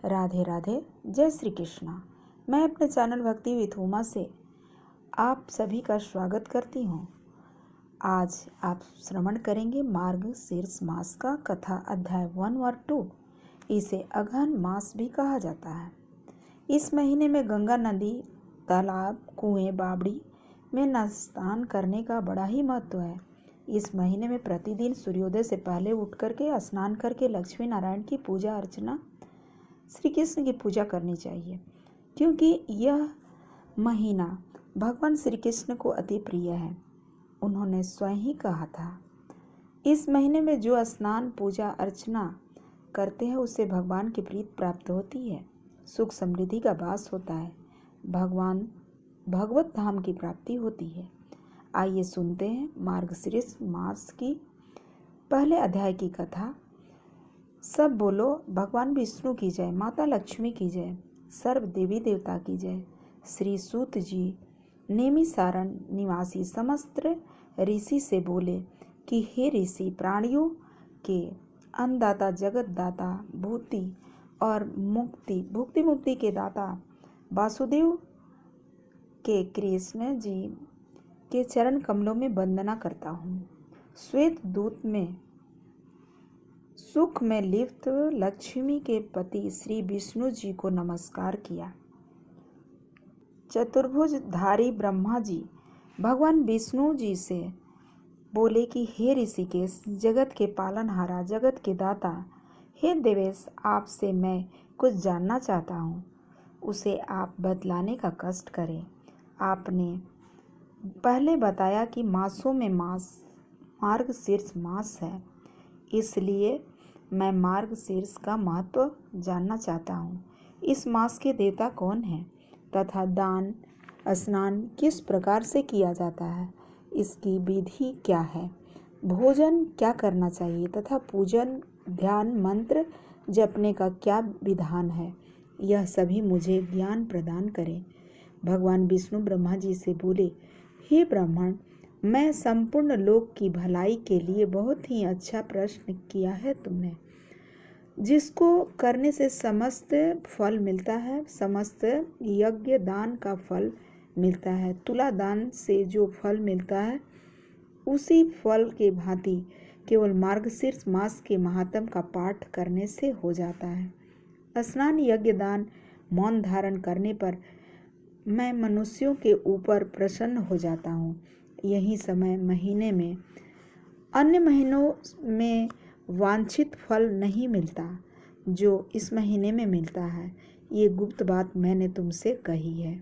राधे राधे। जय श्री कृष्णा। मैं अपने चैनल भक्ति विद उमा से आप सभी का स्वागत करती हूँ। आज आप श्रवण करेंगे मार्गशीर्ष मास का कथा अध्याय 1 और 2। इसे अगहन मास भी कहा जाता है। इस महीने में गंगा नदी, तालाब, कुएं, बावड़ी में स्नान करने का बड़ा ही महत्व है। इस महीने में प्रतिदिन सूर्योदय से पहले उठ करके स्नान करके लक्ष्मी नारायण की पूजा अर्चना, श्री कृष्ण की पूजा करनी चाहिए, क्योंकि यह महीना भगवान श्री कृष्ण को अति प्रिय है। उन्होंने स्वयं ही कहा था, इस महीने में जो स्नान पूजा अर्चना करते हैं उससे भगवान की प्रीति प्राप्त होती है, सुख समृद्धि का वास होता है, भगवत धाम की प्राप्ति होती है। आइए सुनते हैं मार्गशीर्ष मास की पहले अध्याय की कथा। सब बोलो भगवान विष्णु की जय, माता लक्ष्मी की जय, सर्व देवी देवता की जय। श्री सूत जी नेमिसारण निवासी समस्त ऋषि से बोले कि हे ऋषि, प्राणियों के अन्नदाता, जगत दाता, भूति और भुक्ति मुक्ति के दाता वासुदेव के कृष्ण जी के चरण कमलों में वंदना करता हूँ। श्वेत दूत में सुख में लिप्त लक्ष्मी के पति श्री विष्णु जी को नमस्कार किया। चतुर्भुज धारी ब्रह्मा जी भगवान विष्णु जी से बोले कि हे ऋषिकेश, जगत के पालनहारा, जगत के दाता, हे देवेश, आपसे मैं कुछ जानना चाहता हूँ, उसे आप बतलाने का कष्ट करें। आपने पहले बताया कि मासों में मार्गशीर्ष मास है, इसलिए मैं मार्गशीर्ष का महत्व जानना चाहता हूँ। इस मास के देवता कौन हैं तथा दान स्नान किस प्रकार से किया जाता है, इसकी विधि क्या है, भोजन क्या करना चाहिए तथा पूजन, ध्यान, मंत्र जपने का क्या विधान है, यह सभी मुझे ज्ञान प्रदान करें। भगवान विष्णु ब्रह्मा जी से बोले, हे ब्राह्मण, मैं संपूर्ण लोक की भलाई के लिए बहुत ही अच्छा प्रश्न किया है तुमने, जिसको करने से समस्त फल मिलता है, समस्त यज्ञ दान का फल मिलता है। तुला दान से जो फल मिलता है उसी फल के भांति केवल मार्गशीर्ष मास के महात्म का पाठ करने से हो जाता है। स्नान, यज्ञ, दान, मौन धारण करने पर मैं मनुष्यों के ऊपर प्रसन्न हो जाता हूँ। यही समय महीने में अन्य महीनों में वांछित फल नहीं मिलता जो इस महीने में मिलता है। ये गुप्त बात मैंने तुमसे कही है।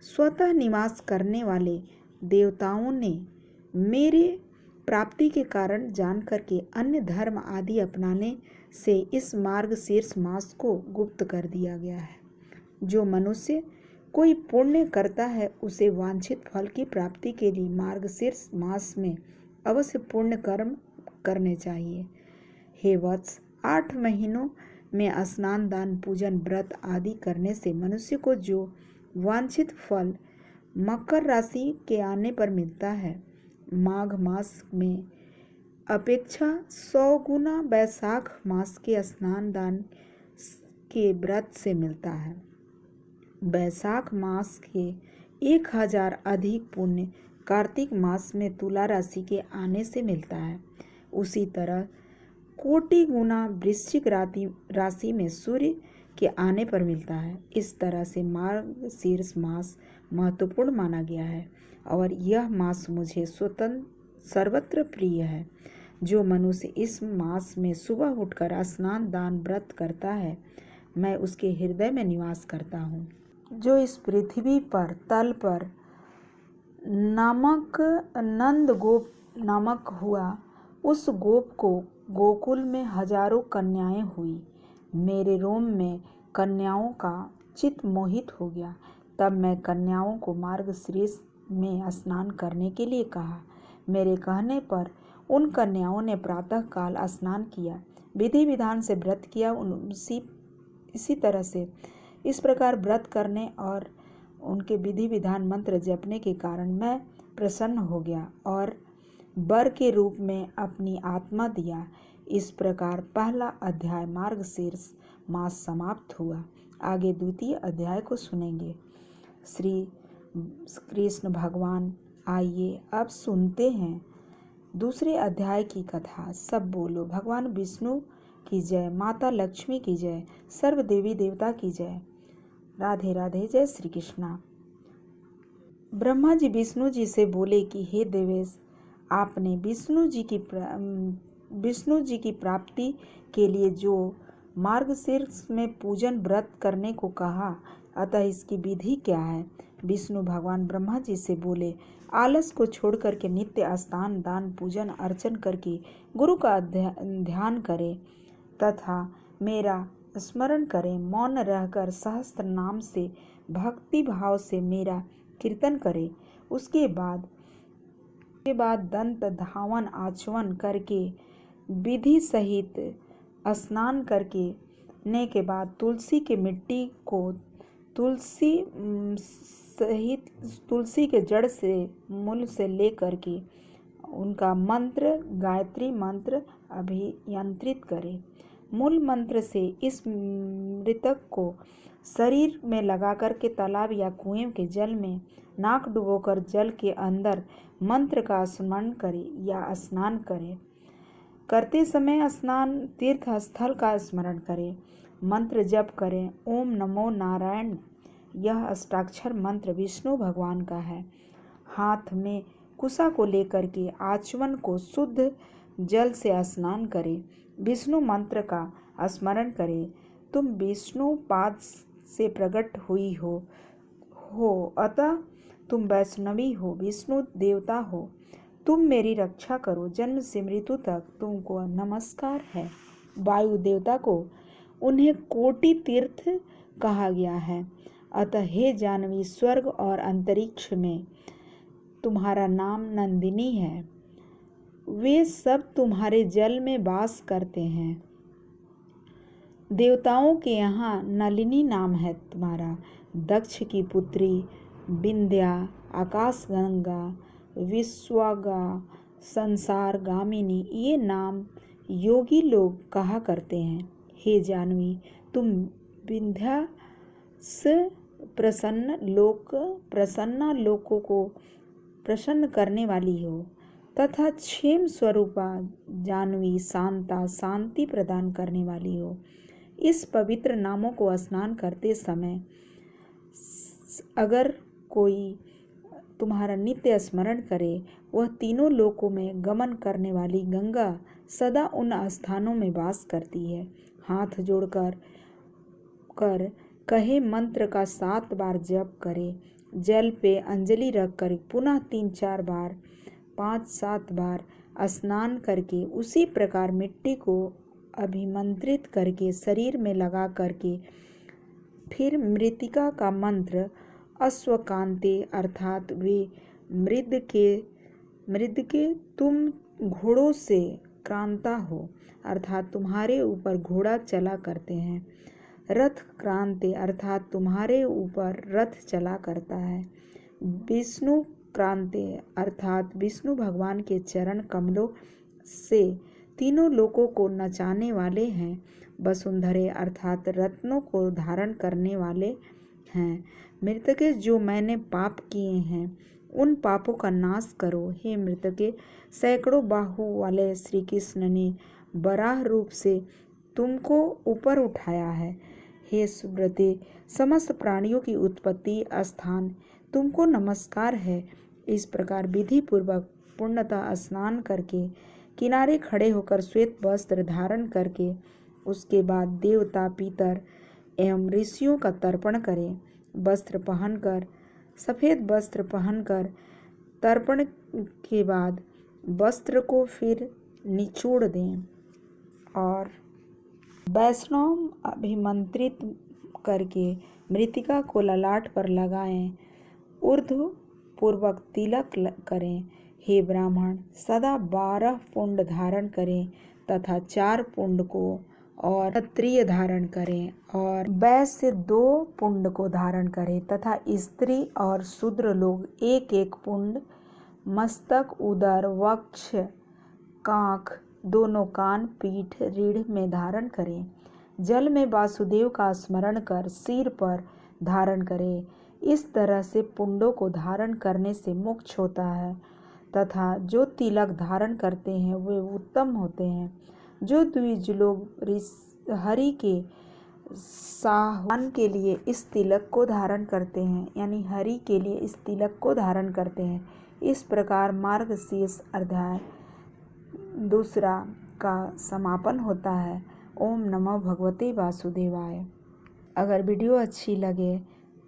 स्वतः निवास करने वाले देवताओं ने मेरे प्राप्ति के कारण जान करके अन्य धर्म आदि अपनाने से इस मार्गशीर्ष मास को गुप्त कर दिया गया है। जो मनुष्य कोई पुण्य करता है उसे वांछित फल की प्राप्ति के लिए मार्गशीर्ष मास में अवश्य पुण्य कर्म करने चाहिए। हे वत्स, 8 महीनों में स्नान, दान, पूजन, व्रत आदि करने से मनुष्य को जो वांछित फल मकर राशि के आने पर मिलता है, माघ मास में अपेक्षा 100 गुना वैशाख मास के स्नान दान के व्रत से मिलता है। वैशाख मास के 1000 अधिक पुण्य कार्तिक मास में तुला राशि के आने से मिलता है। उसी तरह कोटि गुना वृश्चिक राशि में सूर्य के आने पर मिलता है। इस तरह से मार्गशीर्ष मास महत्वपूर्ण माना गया है और यह मास मुझे सर्वत्र प्रिय है। जो मनुष्य इस मास में सुबह उठकर स्नान, दान, व्रत करता है, मैं उसके हृदय में निवास करता हूँ। जो इस पृथ्वी पर तल पर नामक नंद गोप नामक हुआ, उस गोप को गोकुल में हजारों कन्याएं हुई। मेरे रोम में कन्याओं का चित्त मोहित हो गया। तब मैं कन्याओं को मार्गशीर्ष में स्नान करने के लिए कहा। मेरे कहने पर उन कन्याओं ने प्रातः काल स्नान किया, विधि विधान से व्रत किया। इसी तरह से इस प्रकार व्रत करने और उनके विधि विधान मंत्र जपने के कारण मैं प्रसन्न हो गया और वर के रूप में अपनी आत्मा दिया। इस प्रकार पहला अध्याय मार्गशीर्ष मास समाप्त हुआ। आगे द्वितीय अध्याय को सुनेंगे। श्री कृष्ण भगवान। आइए अब सुनते हैं दूसरे अध्याय की कथा। सब बोलो भगवान विष्णु की जय, माता लक्ष्मी की जय, सर्व देवी देवता की जय। राधे राधे। जय श्री कृष्णा। ब्रह्मा जी विष्णु जी से बोले कि हे देवेश, आपने विष्णु जी की प्राप्ति के लिए जो मार्गशीर्ष में पूजन व्रत करने को कहा, अतः इसकी विधि क्या है? विष्णु भगवान ब्रह्मा जी से बोले, आलस को छोड़ करके नित्य स्नान दान पूजन अर्चन करके गुरु का ध्यान करे तथा मेरा स्मरण करे। मौन रहकर सहस्त्र नाम से भक्ति भाव से मेरा कीर्तन करे। उसके बाद दंत धावन आचमन करके विधि सहित स्नान करके ने के बाद तुलसी के मिट्टी को तुलसी के जड़ से मूल से लेकर के उनका मंत्र गायत्री मंत्र अभियंत्रित करे। मूल मंत्र से इस मृतक को शरीर में लगा करके तालाब या कुएं के जल में नाक डुबोकर जल के अंदर मंत्र का स्मरण करे या स्नान करे। करते समय स्नान तीर्थ स्थल का स्मरण करे। मंत्र जप करें। ओम नमो नारायण। यह अष्टाक्षर मंत्र विष्णु भगवान का है। हाथ में कुसा को लेकर के आचमन को शुद्ध जल से स्नान करें। विष्णु मंत्र का स्मरण करें। तुम विष्णु पाद से प्रकट हुई हो अतः तुम वैष्णवी हो, विष्णु देवता हो। तुम मेरी रक्षा करो। जन्म से मृत्यु तक तुमको नमस्कार है। वायु देवता को उन्हें कोटि तीर्थ कहा गया है। अतः हे जानवी, स्वर्ग और अंतरिक्ष में तुम्हारा नाम नंदिनी है। वे सब तुम्हारे जल में वास करते हैं। देवताओं के यहाँ नलिनी नाम है तुम्हारा। दक्ष की पुत्री विंध्या, आकाश गंगा, विश्वागा, संसार गामिनी, ये नाम योगी लोग कहा करते हैं। हे जानवी, तुम विंध्या से प्रसन्ना लोकों को प्रसन्न करने वाली हो तथा क्षेम स्वरूपा जानवी शांता शांति प्रदान करने वाली हो। इस पवित्र नामों को स्नान करते समय अगर कोई तुम्हारा नित्य स्मरण करे, वह तीनों लोकों में गमन करने वाली गंगा सदा उन स्थानों में वास करती है। हाथ जोड़कर कहे मंत्र का 7 बार जप करे। जल पे अंजलि रखकर पुनः 3-4 बार 5-7 बार स्नान करके उसी प्रकार मिट्टी को अभिमंत्रित करके शरीर में लगा करके फिर मृतिका का मंत्र अश्वकांते अर्थात वे मृद के तुम घोड़ों से क्रांता हो अर्थात तुम्हारे ऊपर घोड़ा चला करते हैं। रथ क्रांते अर्थात तुम्हारे ऊपर रथ चला करता है। विष्णु क्रांते अर्थात विष्णु भगवान के चरण कमलों से तीनों लोकों को नचाने वाले हैं। वसुंधरे अर्थात रत्नों को धारण करने वाले हैं। मृतके, जो मैंने पाप किए हैं उन पापों का नाश करो। हे मृतके, सैकड़ों बाहु वाले श्री कृष्ण ने वराह रूप से तुमको ऊपर उठाया है। हे सुब्रते, समस्त प्राणियों की उत्पत्ति स्थान तुमको नमस्कार है। इस प्रकार विधि पूर्वक पूर्णतः स्नान करके किनारे खड़े होकर श्वेत वस्त्र धारण करके उसके बाद देवता पितर एवं ऋषियों का तर्पण करें। सफ़ेद वस्त्र पहनकर तर्पण के बाद वस्त्र को फिर निचोड़ दें और वैष्णव अभिमंत्रित करके मृतिका को ललाट पर लगाएं। ऊर्ध्व पूर्वक तिलक करें। हे ब्राह्मण, सदा 12 पुंड धारण करें तथा 4 पुंड को और क्षत्रिय धारण करें और वैश्य 2 पुंड को धारण करें तथा स्त्री और शूद्र लोग 1-1 पुंड मस्तक, उदर, वक्ष, कांख, दोनों कान, पीठ, रीढ़ में धारण करें। जल में वासुदेव का स्मरण कर सिर पर धारण करें। इस तरह से पुंडों को धारण करने से मोक्ष होता है तथा जो तिलक धारण करते हैं वे उत्तम होते हैं। जो द्विज लोग हरि के साहवान के लिए इस तिलक को धारण करते हैं, यानी हरि के लिए इस तिलक को धारण करते हैं। इस प्रकार मार्गशीर्ष अध्याय 2 का समापन होता है। ओम नमो भगवते वासुदेवाय। अगर वीडियो अच्छी लगे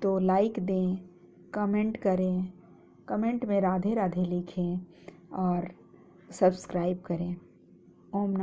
तो लाइक दें, कमेंट करें, कमेंट में राधे राधे लिखें और सब्सक्राइब करें। ओम